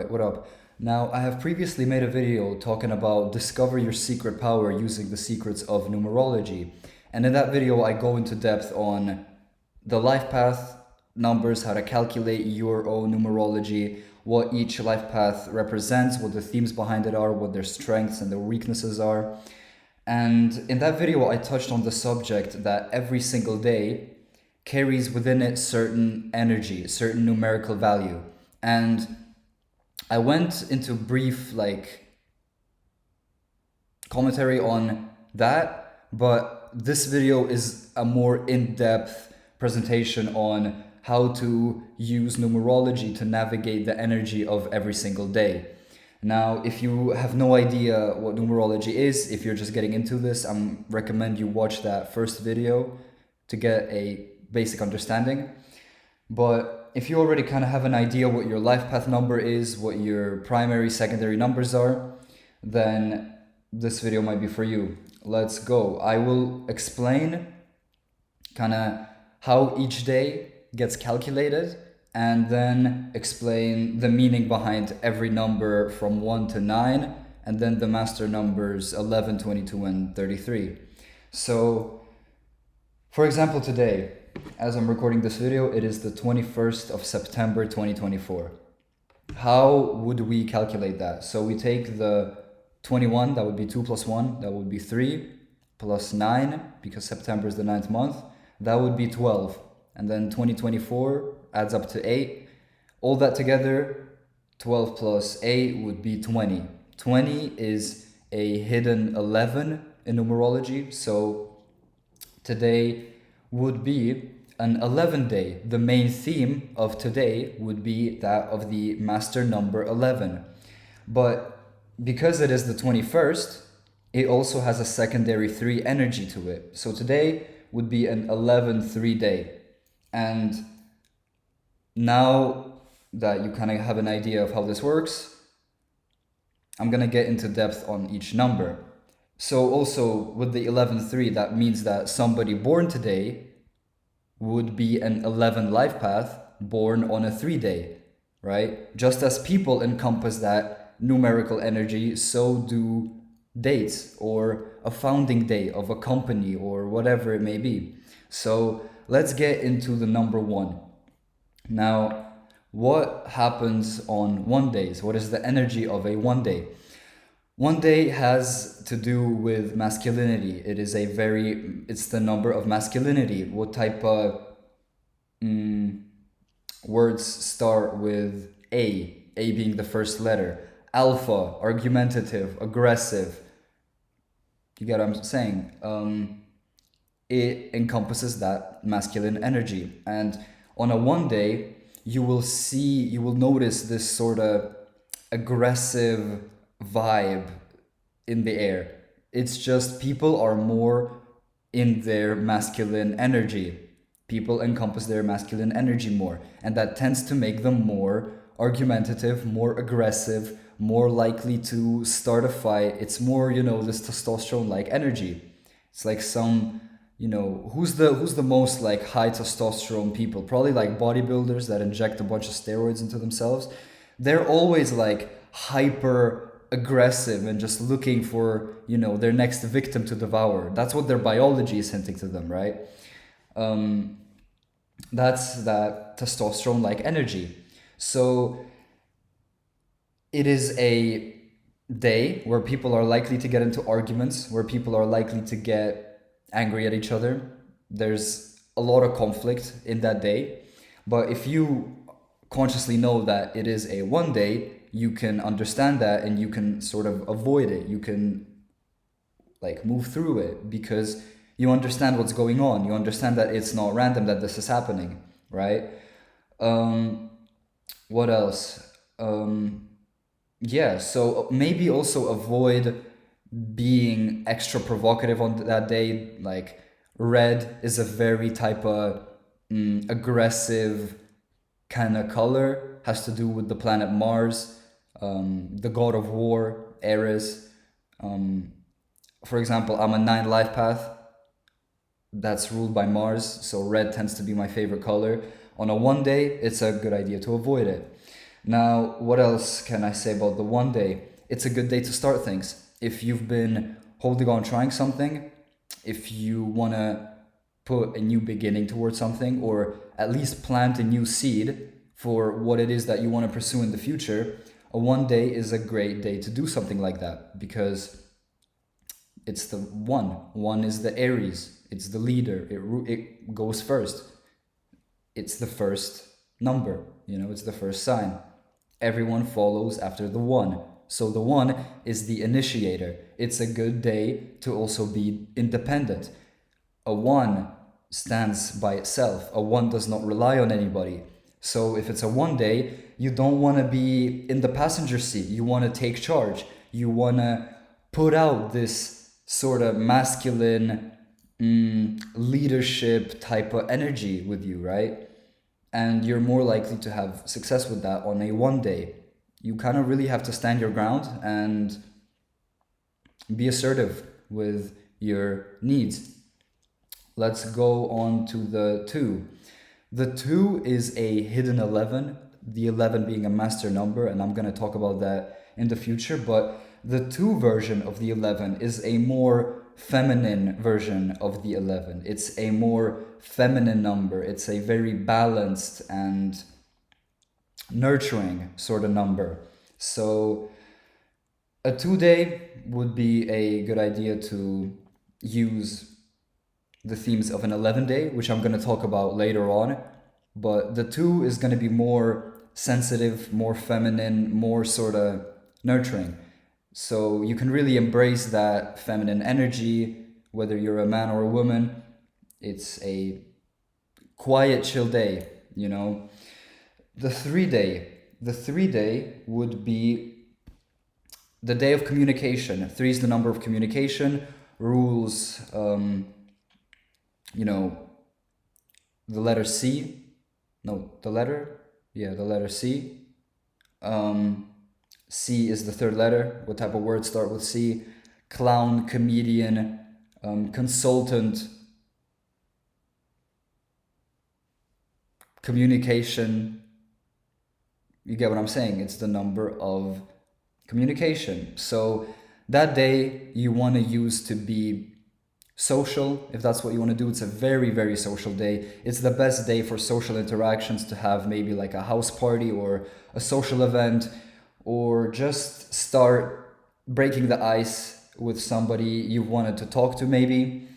Alright, what up? Now, I have previously made a video talking about discover your secret power using the secrets of numerology. And in that video, I go into depth on the life path numbers, how to calculate your own numerology, what each life path represents, what the themes behind it are, what their strengths and their weaknesses are. And in that video, I touched on the subject that every single day carries within it certain energy, certain numerical value. And I went into brief commentary on that, but this video is a more in-depth presentation on how to use numerology to navigate the energy of every single day. Now, if you have no idea what numerology is, if you're just getting into this, I recommend you watch that first video to get a basic understanding. But if you already kind of have an idea what your life path number is, what your primary, secondary numbers are, then this video might be for you. Let's go. I will explain kind of how each day gets calculated and then explain the meaning behind every number from 1 to 9 and then the master numbers 11, 22, and 33. So, for example, today, as I'm recording this video, it is the 21st of September 2024. How would we calculate that? So we take the 21, that would be 2 plus 1, that would be 3, plus 9, because September is the 9th month, that would be 12. And then 2024 adds up to 8. All that together, 12 plus 8 would be 20. 20 is a hidden 11 in numerology, so today would be an 11 day. The main theme of today would be that of the master number 11. But because it is the 21st, it also has a secondary 3 energy to it. So today would be an 11-3 day. And now that you kind of have an idea of how this works, I'm going to get into depth on each number. So also with the 11-3, that means that somebody born today would be an 11 life path born on a 3 day, right? Just as people encompass that numerical energy, so do dates or a founding day of a company or whatever it may be. So let's get into the number 1. Now, what happens on 1 days? What is the energy of a 1 day? 1 day has to do with masculinity. It's the number of masculinity. What type of words start with A? A being the first letter. Alpha, argumentative, aggressive. You get what I'm saying? It encompasses that masculine energy. And on a 1 day, you will notice this sort of aggressive vibe in the air. It's just people are more in their masculine energy. People encompass their masculine energy more, and that tends to make them more argumentative, more aggressive, more likely to start a fight. It's more, this testosterone-like energy. It's like some, who's the most like high testosterone people? Probably like bodybuilders that inject a bunch of steroids into themselves. They're always like hyper aggressive and just looking for, their next victim to devour. That's what their biology is hinting to them, right? That's that testosterone-like energy. So it is a day where people are likely to get into arguments, where people are likely to get angry at each other. There's a lot of conflict in that day. But if you consciously know that it is a 1 day, you can understand that and you can sort of avoid it. You can move through it because you understand what's going on. You understand that it's not random that this is happening, right? What else? So maybe also avoid being extra provocative on that day. Like red is a very type of aggressive kind of color, has to do with the planet Mars, the god of war, Ares. For example, I'm a 9 life path that's ruled by Mars, so red tends to be my favorite color. On a 1 day, it's a good idea to avoid it. Now, what else can I say about the one day? It's a good day to start things. If you've been holding on trying something, if you want to put a new beginning towards something, or at least plant a new seed for what it is that you want to pursue in the future, a one day is a great day to do something like that, because it's the one. One is the Aries. It's the leader. It goes first. It's the first number. It's the first sign. Everyone follows after the one. So the one is the initiator. It's a good day to also be independent. A one stands by itself. A one does not rely on anybody. So if it's a one day, you don't want to be in the passenger seat. You want to take charge. You want to put out this sort of masculine leadership type of energy with you, right? And you're more likely to have success with that on a one day. You kind of really have to stand your ground and be assertive with your needs. Let's go on to the 2. The 2 is a hidden 11, the 11 being a master number, and I'm going to talk about that in the future. But the 2 version of the 11 is a more feminine version of the 11. It's a more feminine number. It's a very balanced and nurturing sort of number. So a 2 day would be a good idea to use the themes of an 11 day, which I'm going to talk about later on. But the 2 is going to be more sensitive, more feminine, more sort of nurturing. So you can really embrace that feminine energy, whether you're a man or a woman. It's a quiet, chill day, The 3 day would be the day of communication. 3 is the number of communication, rules, the letter C. No, the letter? Yeah, the letter C. C is the 3rd letter. What type of words start with C? Clown, comedian, consultant, communication. You get what I'm saying? It's the number of communication. So that day you want to use to be social, if that's what you want to do. It's a very, very social day. It's the best day for social interactions, to have maybe like a house party or a social event, or just start breaking the ice with somebody you've wanted to talk to maybe.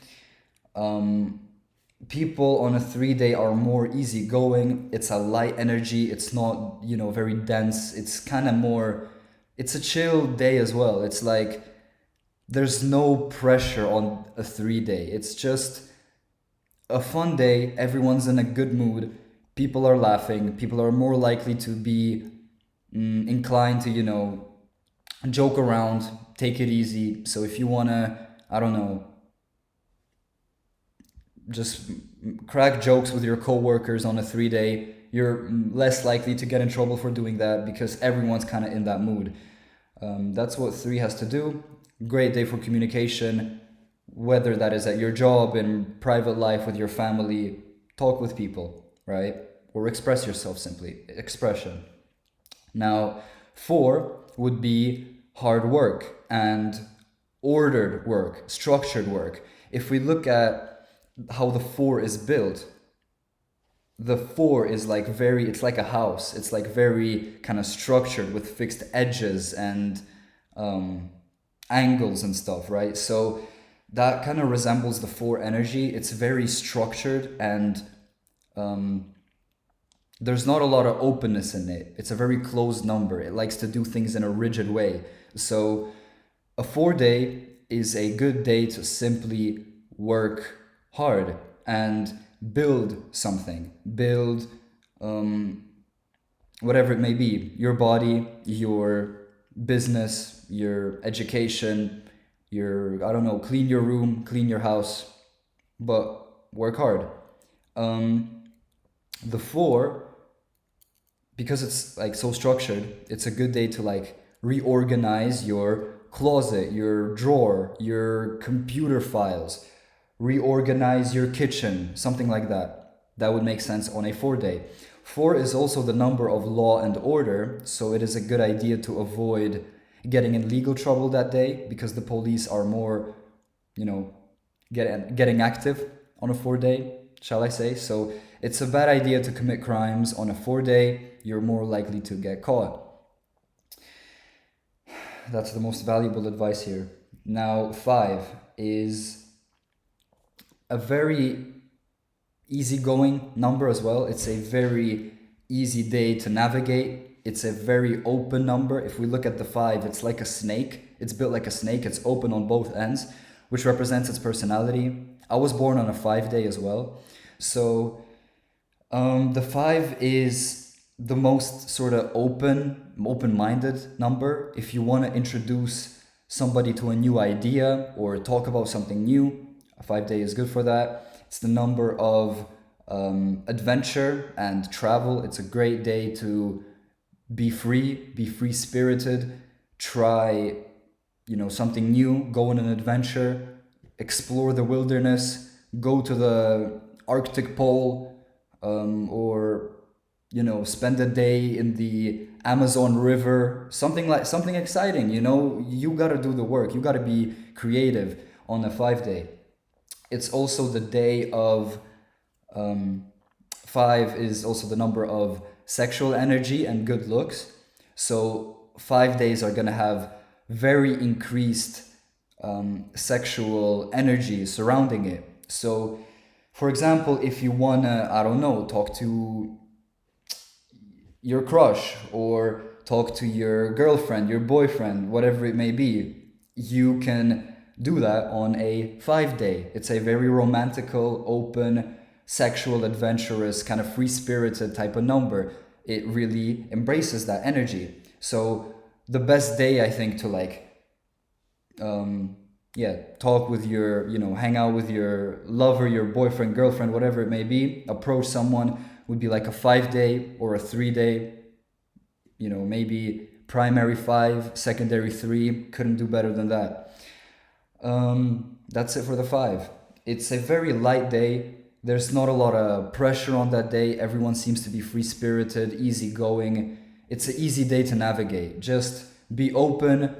People on a 3 day are more easygoing. It's a light energy. It's not, very dense. It's kind of more, it's a chill day as well. It's like there's no pressure on a 3 day. It's just a fun day. Everyone's in a good mood. People are laughing. People are more likely to be inclined to, joke around, take it easy. So if you want to, I don't know, just crack jokes with your coworkers on a 3 day, you're less likely to get in trouble for doing that, because everyone's kind of in that mood. That's what 3 has to do. Great day for communication, whether that is at your job, in private life, with your family. Talk with people, right? Or express yourself simply. Expression. Now, 4 would be hard work and ordered work, structured work. If we look at how the 4 is built, the 4 is like it's like a house. It's like very kind of structured with fixed edges and angles and stuff, right? So that kind of resembles the 4 energy. It's very structured, and there's not a lot of openness in it. It's a very closed number. It likes to do things in a rigid way. So a 4 day is a good day to simply work hard and build something. Build whatever it may be. Your body, your business, your education, clean your room, clean your house, but work hard. The 4, because it's like so structured, it's a good day to like reorganize your closet, your drawer, your computer files, reorganize your kitchen, something like that. That would make sense on a 4 day. 4 is also the number of law and order, so it is a good idea to avoid getting in legal trouble that day, because the police are more, you know, getting active on a 4-day, shall I say. So it's a bad idea to commit crimes on a 4-day. You're more likely to get caught. That's the most valuable advice here. Now, 5 is a very easygoing number as well. It's a very easy day to navigate. It's a very open number. If we look at the 5, it's like a snake. It's built like a snake. It's open on both ends, which represents its personality. I was born on a 5-day as well. So the 5 is the most sort of open-minded number. If you want to introduce somebody to a new idea or talk about something new, a 5-day is good for that. It's the number of adventure and travel. It's a great day to be free-spirited, try, something new, go on an adventure, explore the wilderness, go to the Arctic Pole, or spend a day in the Amazon River, something exciting. You got to do the work. You got to be creative on a 5-day. It's also the day of 5 is also the number of sexual energy and good looks. So 5 days are gonna have very increased sexual energy surrounding it. So, for example, if you wanna, talk to your crush or talk to your girlfriend, your boyfriend, whatever it may be, you can do that on a 5-day. It's a very romantical, open, sexual, adventurous, kind of free-spirited type of number. It really embraces that energy. So the best day, I think, to talk with your, hang out with your lover, your boyfriend, girlfriend, whatever it may be, approach someone would be like a 5-day or a 3-day, maybe primary 5, secondary 3, couldn't do better than that. That's it for the 5. It's a very light day. There's not a lot of pressure on that day. Everyone seems to be free-spirited, easygoing. It's an easy day to navigate. Just be open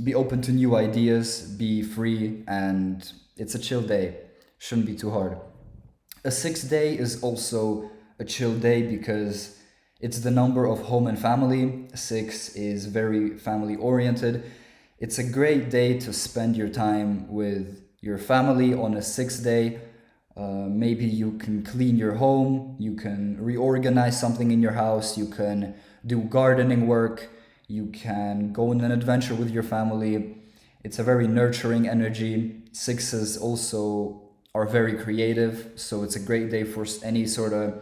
to new ideas, be free, and it's a chill day. Shouldn't be too hard. A 6-day is also a chill day because it's the number of home and family. 6 is very family-oriented. It's a great day to spend your time with your family on a 6-day. Maybe you can clean your home, you can reorganize something in your house, you can do gardening work, you can go on an adventure with your family. It's a very nurturing energy. 6s also are very creative, so it's a great day for any sort of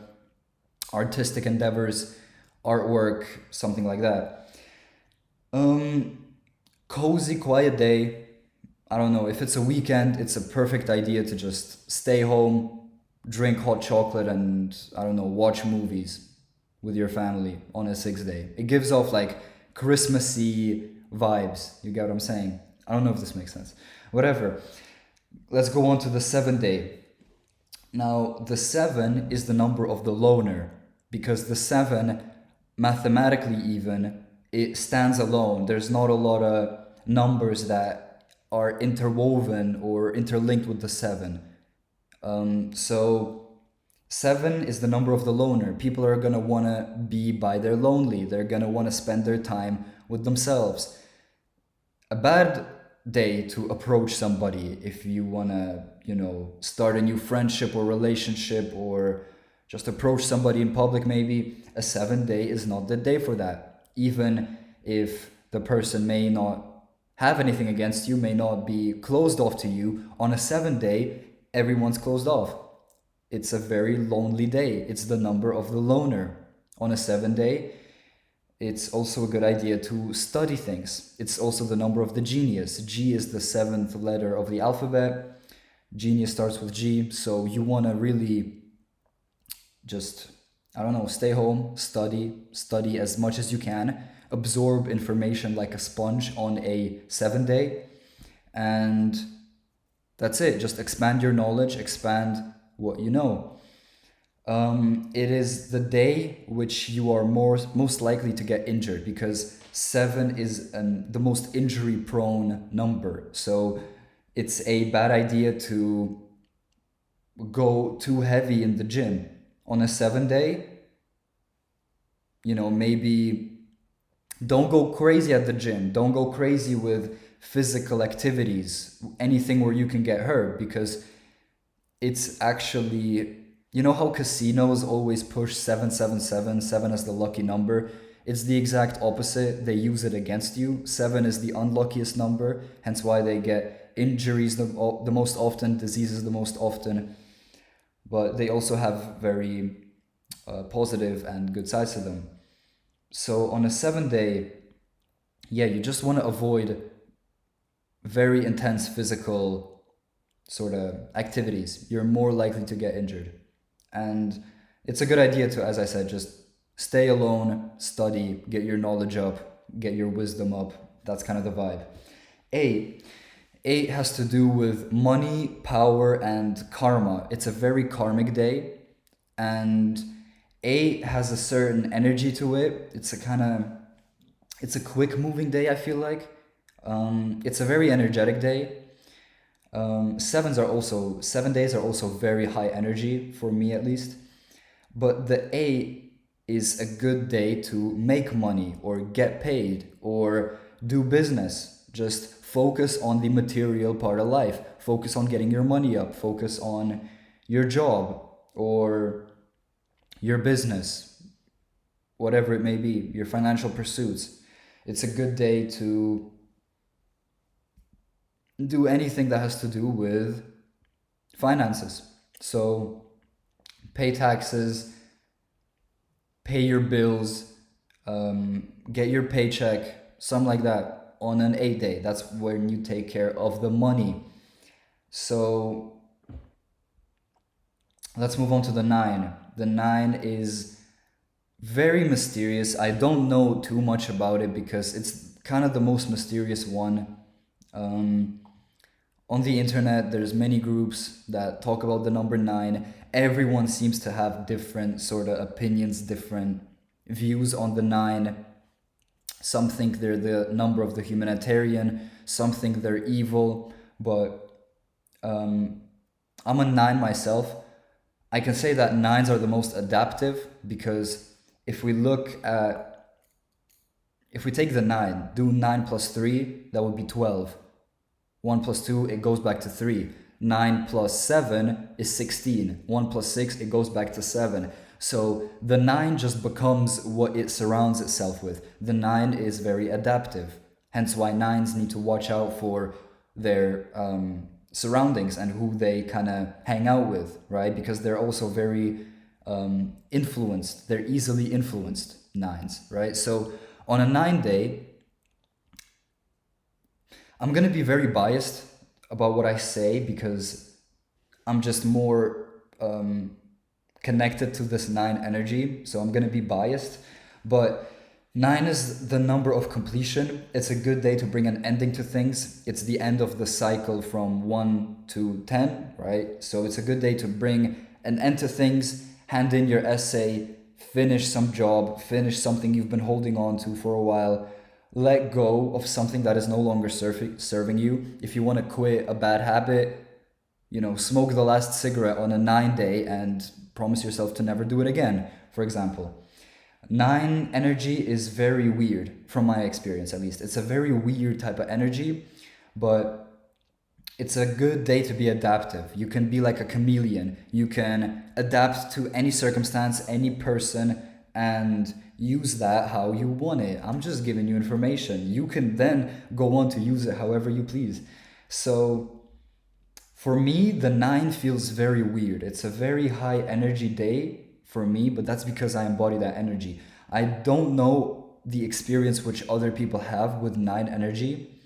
artistic endeavors, artwork, something like that. Cozy, quiet day. I don't know, if it's a weekend, it's a perfect idea to just stay home, drink hot chocolate, and watch movies with your family on a 6-day. It gives off Christmassy vibes. You get what I'm saying? I don't know if this makes sense. Whatever. Let's go on to the 7-day. Now, the 7 is the number of the loner, because the 7, mathematically even, it stands alone. There's not a lot of numbers that are interwoven or interlinked with the 7. So 7 is the number of the loner. People are going to want to be by their lonely. They're going to want to spend their time with themselves. A bad day to approach somebody if you want to, start a new friendship or relationship, or just approach somebody in public maybe. A 7-day is not the day for that. Even if the person may not have anything against you, may not be closed off to you, on a 7-day, everyone's closed off. It's a very lonely day. It's the number of the loner. On a 7-day, it's also a good idea to study things. It's also the number of the genius. G is the 7th letter of the alphabet. Genius starts with G, so you want to really just, stay home, study as much as you can, absorb information like a sponge on a 7-day, and that's it. Just expand your knowledge, expand what you know. It is the day which you are most likely to get injured, because 7 is the most injury prone number. So it's a bad idea to go too heavy in the gym on a 7 day. Maybe don't go crazy at the gym. Don't go crazy with physical activities, anything where you can get hurt, because it's actually, how casinos always push 777, 7 as the lucky number. It's the exact opposite. They use it against you. 7 is the unluckiest number, hence why they get injuries the most often, diseases the most often. But they also have very positive and good sides to them. So on a 7 day, you just want to avoid very intense physical sort of activities. You're more likely to get injured. And it's a good idea to, as I said, just stay alone, study, get your knowledge up, get your wisdom up. That's kind of the vibe. 8 has to do with money, power, and karma. It's a very karmic day. And 8 has a certain energy to it. It's a quick moving day, I feel like. It's a very energetic day. 7 days are also very high energy, for me at least. But the 8 is a good day to make money or get paid or do business. Just focus on the material part of life. Focus on getting your money up. Focus on your job or your business, whatever it may be, your financial pursuits. It's a good day to do anything that has to do with finances. So pay taxes, pay your bills, get your paycheck, something like that on an 8 day. That's when you take care of the money. So let's move on to the 9. The 9 is very mysterious. I don't know too much about it because it's kind of the most mysterious one. On the internet, there's many groups that talk about the number 9. Everyone seems to have different sort of opinions, different views on the 9. Some think they're the number of the humanitarian, some think they're evil, but I'm a 9 myself. I can say that 9s are the most adaptive, because if we take the 9, do 9 plus 3, that would be 12. 1 plus 2, it goes back to 3. 9 plus 7 is 16. 1 plus 6, it goes back to 7. So the 9 just becomes what it surrounds itself with. The 9 is very adaptive. Hence why 9s need to watch out for their surroundings and who they kind of hang out with, right? Because they're also very influenced. They're easily influenced, 9s, right? So on a 9 day, I'm going to be very biased about what I say because I'm just more connected to this 9 energy. So I'm going to be biased. But 9 is the number of completion. It's a good day to bring an ending to things. It's the end of the cycle from 1 to 10, right? So it's a good day to bring an end to things, hand in your essay, finish some job, finish something you've been holding on to for a while. Let go of something that is no longer serving you. If you want to quit a bad habit, smoke the last cigarette on a 9 day and promise yourself to never do it again, for example. 9 energy is very weird, from my experience at least. It's a very weird type of energy, but it's a good day to be adaptive. You can be like a chameleon. You can adapt to any circumstance, any person, and use that how you want it. I'm just giving you information. You can then go on to use it however you please. So for me, the 9 feels very weird. It's a very high energy day for me, but that's because I embody that energy. I don't know the experience which other people have with 9 energy,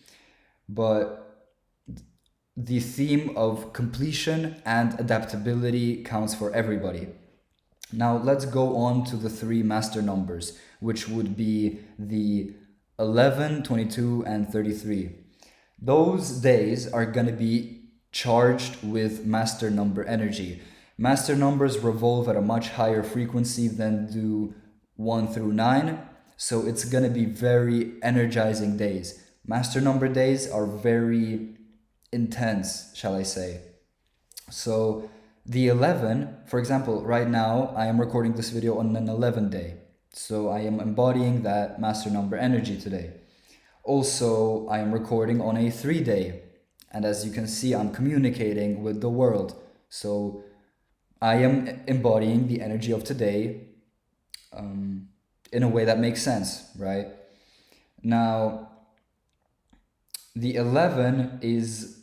but the theme of completion and adaptability counts for everybody. Now let's go on to the 3 master numbers, which would be the 11, 22, and 33. Those days are going to be charged with master number energy. Master numbers revolve at a much higher frequency than do 1 through 9. So it's going to be very energizing days. Master number days are very intense, shall I say. So the 11, for example, right now I am recording this video on an 11 day. So I am embodying that master number energy today. Also, I am recording on a 3 day. And as you can see, I'm communicating with the world. So I am embodying the energy of today in a way that makes sense, right? Now, the 11 is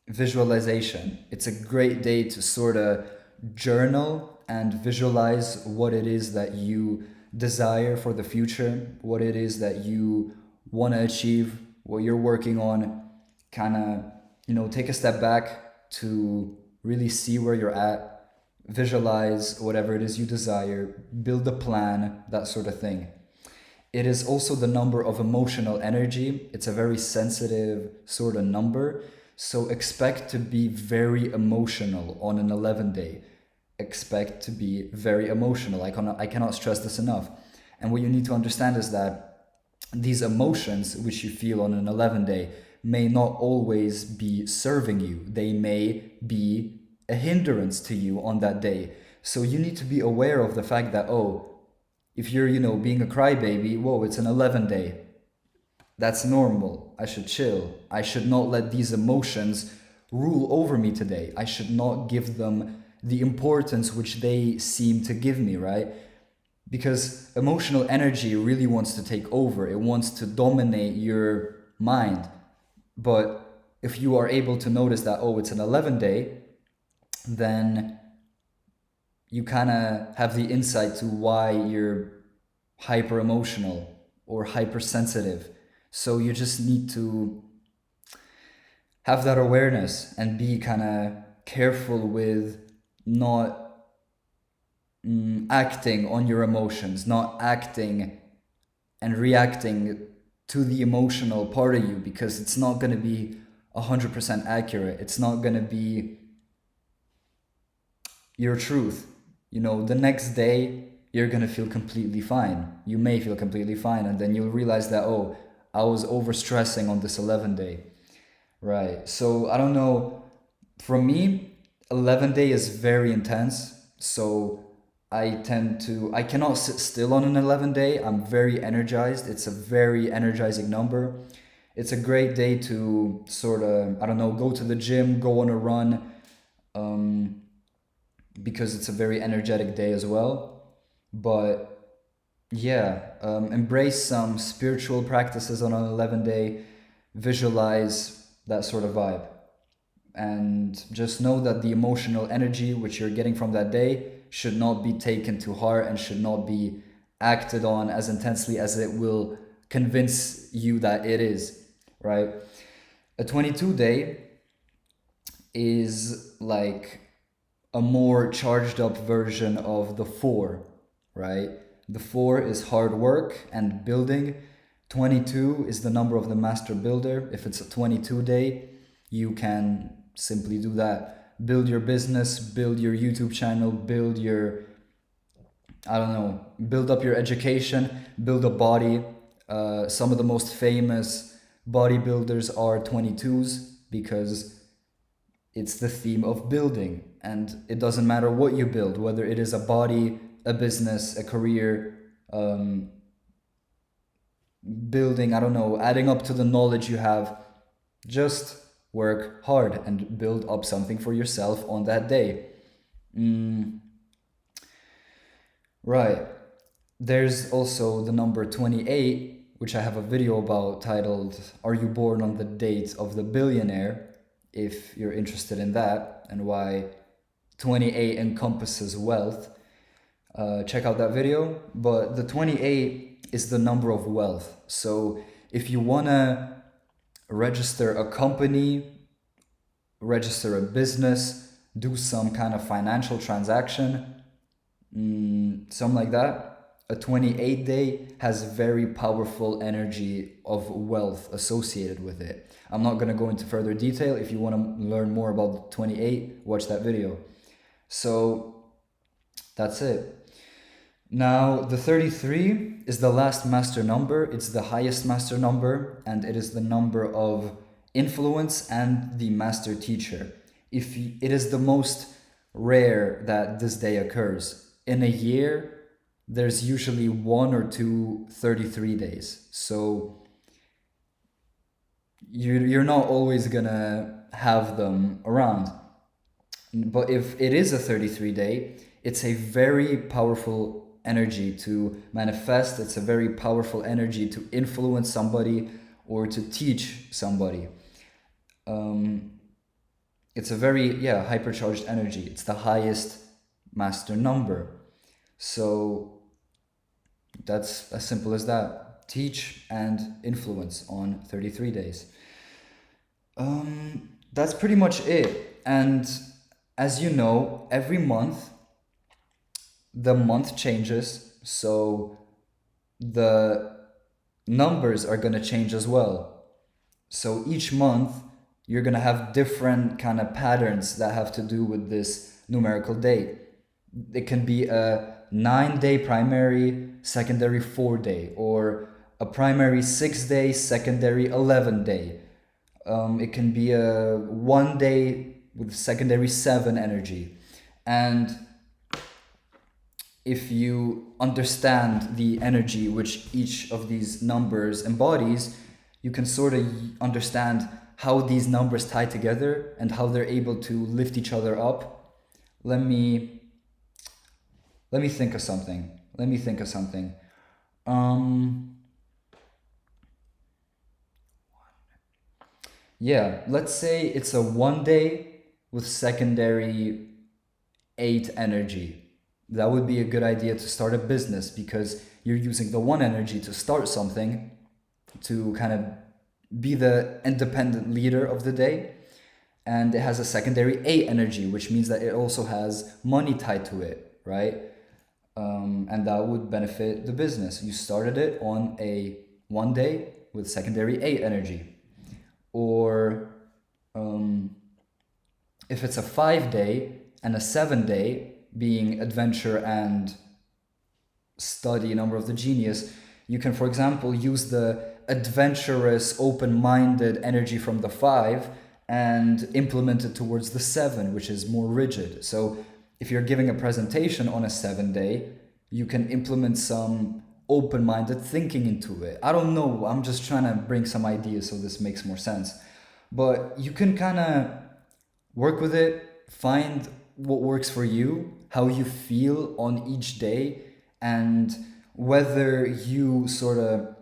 visualization. It's a great day to sort of journal and visualize what it is that you desire for the future, what it is that you want to achieve, what you're working on. Kind of, take a step back to really see where you're at, visualize whatever it is you desire, build a plan, that sort of thing. It is also the number of emotional energy. It's a very sensitive sort of number. So expect to be very emotional on an 11 day. Expect to be very emotional. I cannot stress this enough. And what you need to understand is that these emotions which you feel on an 11 day may not always be serving you. They may be a hindrance to you on that day. So you need to be aware of the fact that, if you're, being a crybaby, whoa, it's an 11 day. That's normal. I should chill. I should not let these emotions rule over me today. I should not give them the importance which they seem to give me, right? Because emotional energy really wants to take over. It wants to dominate your mind. But if you are able to notice that, it's an 11 day, then you kind of have the insight to why you're hyper emotional or hypersensitive. So you just need to have that awareness and be kind of careful with not acting on your emotions, not acting and reacting to the emotional part of you, because it's not going to be 100% accurate. It's not going to be your truth. The next day you're going to feel completely fine. You may feel completely fine, and then you'll realize that, I was overstressing on this 11 day. Right. So I don't know. For me, 11 day is very intense. So I cannot sit still on an 11 day. I'm very energized. It's a very energizing number. It's a great day to sort of, go to the gym, go on a run, because it's a very energetic day as well. But yeah, embrace some spiritual practices on an 11 day, visualize that sort of vibe. And just know that the emotional energy which you're getting from that day should not be taken to heart and should not be acted on as intensely as it will convince you that it is, right? A 22 day is like a more charged up version of the 4, right? The 4 is hard work and building. 22 is the number of the master builder. If it's a 22 day, you can simply do that. Build your business, build your YouTube channel, build your, build up your education, build a body. Some of the most famous bodybuilders are 22s because it's the theme of building. And it doesn't matter what you build, whether it is a body, a business, a career, building, adding up to the knowledge you have. Just work hard and build up something for yourself on that day. Right. There's also the number 28, which I have a video about titled, Are You Born on the Date of the Billionaire? If you're interested in that and why 28 encompasses wealth. Check out that video. But the 28 is the number of wealth. So if you want to register a company, register a business, do some kind of financial transaction, something like that, a 28 day has very powerful energy of wealth associated with it. I'm not going to go into further detail. If you want to learn more about 28, watch that video. So that's it. Now, the 33 is the last master number. It's the highest master number, and it is the number of influence and the master teacher. It is the most rare that this day occurs. In a year, there's usually one or two 33 days. So you're not always gonna have them around. But if it is a 33 day, it's a very powerful energy to manifest. It's a very powerful energy to influence somebody or to teach somebody. It's a very, hypercharged energy. It's the highest master number. So that's as simple as that. Teach and influence on 33 days. That's pretty much it. And as you know, every month the month changes, so the numbers are going to change as well. So each month you're going to have different kind of patterns that have to do with this numerical date. It can be a 9-day primary, secondary 4-day, or a primary 6-day, secondary 11-day. It can be a 1-day with secondary 7 energy. And if you understand the energy which each of these numbers embodies, you can sort of understand how these numbers tie together and how they're able to lift each other up. Let me think of something. Let's say it's a 1-day with secondary 8 energy. That would be a good idea to start a business, because you're using the 1 energy to start something, to kind of be the independent leader of the day. And it has a secondary 8 energy, which means that it also has money tied to it, right? And that would benefit the business. You started it on a 1-day with secondary 8 energy. Or if it's a 5-day and a 7-day, being adventure and study number of the genius, you can, for example, use the adventurous, open-minded energy from the 5 and implement it towards the 7, which is more rigid. So if you're giving a presentation on a 7-day, you can implement some open-minded thinking into it. I don't know, I'm just trying to bring some ideas so this makes more sense. But you can kind of work with it, find what works for you, how you feel on each day, and whether you sort of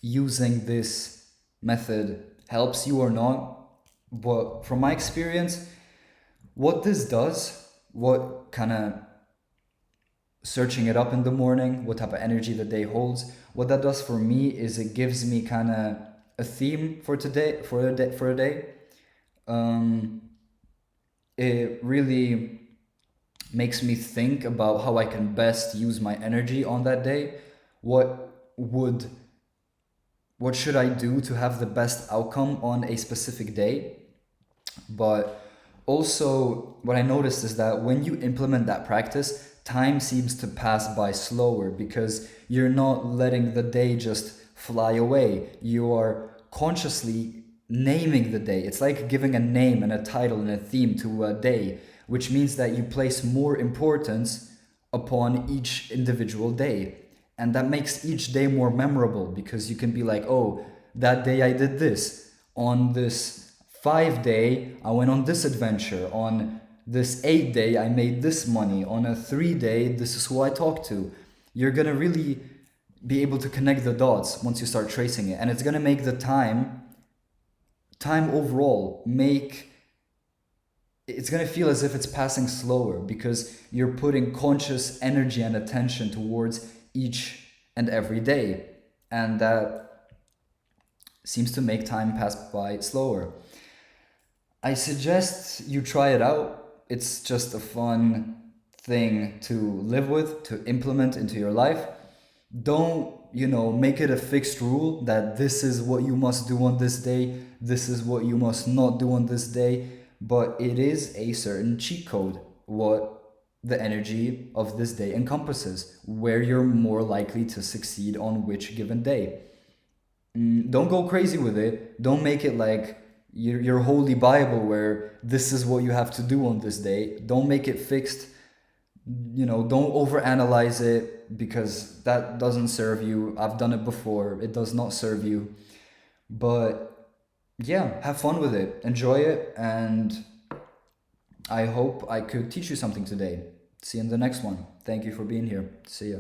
using this method helps you or not. But from my experience, what this does, what kind of searching it up in the morning, what type of energy the day holds, what that does for me is it gives me kind of a theme for today, for a day. It really makes me think about how I can best use my energy on that day. What should I do to have the best outcome on a specific day? But also what I noticed is that when you implement that practice, time seems to pass by slower, because you're not letting the day just fly away. You are consciously naming the day. It's like giving a name and a title and a theme to a day, which means that you place more importance upon each individual day. And that makes each day more memorable, because you can be like, oh, that day I did this. On this 5-day, I went on this adventure. On this 8-day, I made this money. On a 3-day, this is who I talked to. You're going to really be able to connect the dots once you start tracing it. And it's going to make the time overall it's going to feel as if it's passing slower, because you're putting conscious energy and attention towards each and every day. And that seems to make time pass by slower. I suggest you try it out. It's just a fun thing to live with, to implement into your life. Don't, make it a fixed rule that this is what you must do on this day, this is what you must not do on this day, but it is a certain cheat code. what the energy of this day encompasses, where you're more likely to succeed on which given day. Don't go crazy with it. Don't make it like your holy Bible where this is what you have to do on this day. Don't make it fixed. Don't overanalyze it, because that doesn't serve you. I've done it before. It does not serve you. But yeah, have fun with it. Enjoy it. And I hope I could teach you something today. See you in the next one. Thank you for being here. See ya.